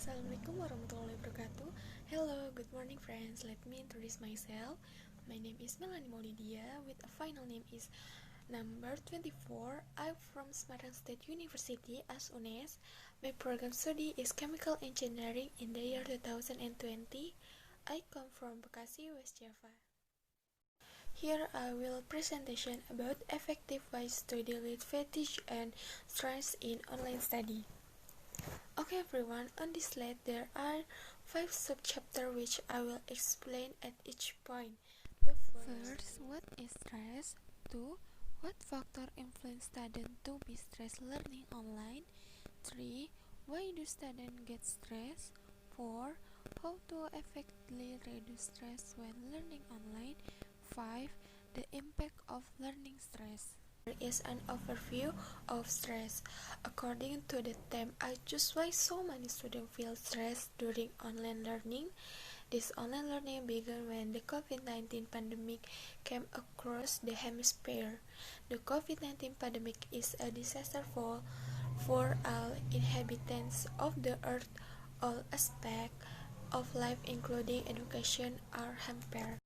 Assalamualaikum warahmatullahi wabarakatuh. Hello, good morning friends. Let me introduce myself. My name is Melanie Maulidia with a final name is number 24. I'm from Semarang State University as UNNES. My program study is chemical engineering in the year 2020. I come from Bekasi, West Java. Here I will presentation about effective ways to deal with fatigue and stress in online study. Okay everyone, on this slide there are 5 subchapters which I will explain at each point. The first, what is stress? 2. What factor influence students to be stressed learning online? 3. Why do students get stressed? 4. How to effectively reduce stress when learning online? 5. The impact of learning stress. Here is an overview of stress. According to the theme, I choose why so many students feel stressed during online learning. This online learning began when the COVID-19 pandemic came across the hemisphere. The COVID-19 pandemic is a disaster for all inhabitants of the earth. All aspects of life, including education, are hampered.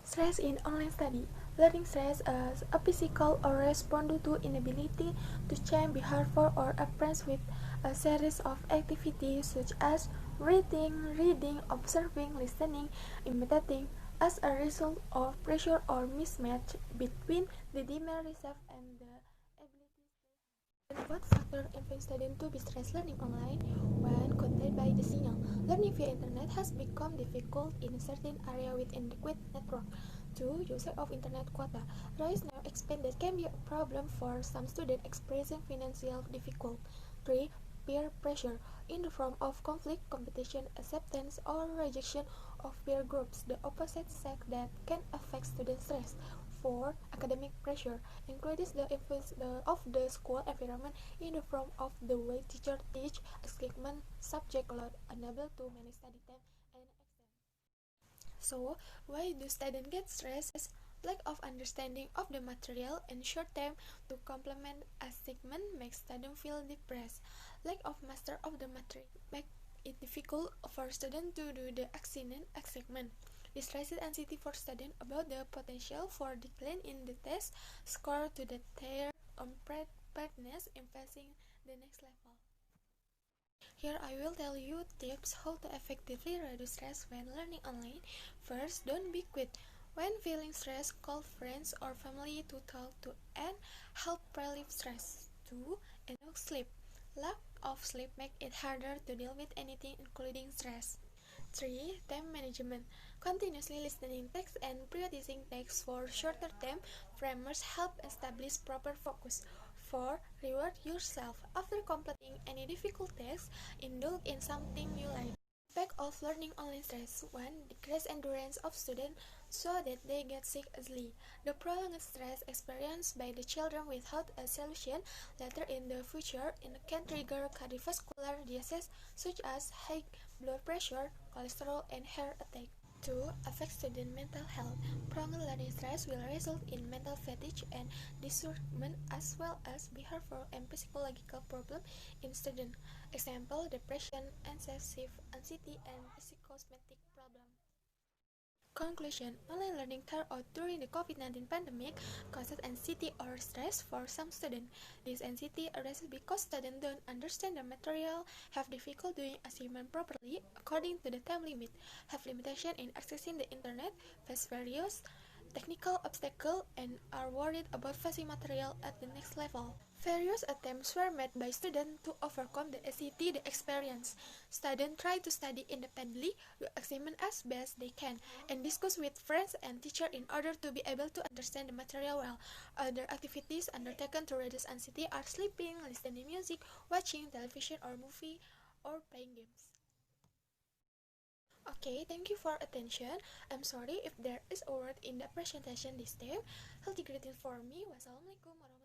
Stress in online study. Learning stress is a physical or response to inability to change behavior or appearance with a series of activities such as reading, observing, listening, imitating, as a result of pressure or mismatch between the demand received and the abilities. What factor influence students to be stressed learning online when contained by the signal? Learning via internet has become difficult in a certain area with inadequate network. 2. Usage of internet quota. Rise now explain that can be a problem for some students experiencing financial difficulty. 3. Peer pressure in the form of conflict, competition, acceptance, or rejection of peer groups, the opposite sex that can affect student stress. 4. Academic pressure includes the influence of the school environment in the form of the way teachers teach, assignment, subject load, unable to manage study time, and exam. So, why do students get stressed? Lack of understanding of the material and short time to complement assignment makes students feel depressed. Lack of master of the material makes it difficult for students to do the assignment. This raises anxiety for students about the potential for decline in the test score to the their preparedness in facing the next level. Here I will tell you tips how to effectively reduce stress when learning online. First, don't be quit. When feeling stressed, call friends or family to talk to and help relieve stress. 2. Enough sleep. Lack of sleep makes it harder to deal with anything including stress. 3. Time management. Continuously listening text and prioritizing tasks for shorter time framers help establish proper focus. 4. Reward yourself. After completing any difficult task, indulge in something you like. Impact of learning online stress. 1. Decrease endurance of students so that they get sick easily. The prolonged stress experienced by the children without a solution later in the future can trigger cardiovascular disease such as high blood pressure, cholesterol, and heart attack. 2. Affect student mental health. Prolonged learning stress will result in mental fatigue and discernment as well as behavioral and psychological problems in students. Example, depression, anxiety, and psychosomatic problems. Conclusion. Online learning throughout during the COVID-19 pandemic causes anxiety or stress for some students. This anxiety arises because students don't understand the material, have difficulty doing assignment properly according to the time limit, have limitation in accessing the internet, face various technical obstacles, and are worried about facing material at the next level. Various attempts were made by students to overcome the anxiety they experience. Students try to study independently, do assignments as best they can, and discuss with friends and teachers in order to be able to understand the material well. Other activities undertaken to reduce anxiety are sleeping, listening to music, watching television or movie, or playing games. Okay, thank you for attention. I'm sorry if there is a word in the presentation this time. Healthy greeting for me. Wassalamualaikum warahmatullahi wabarakatuh.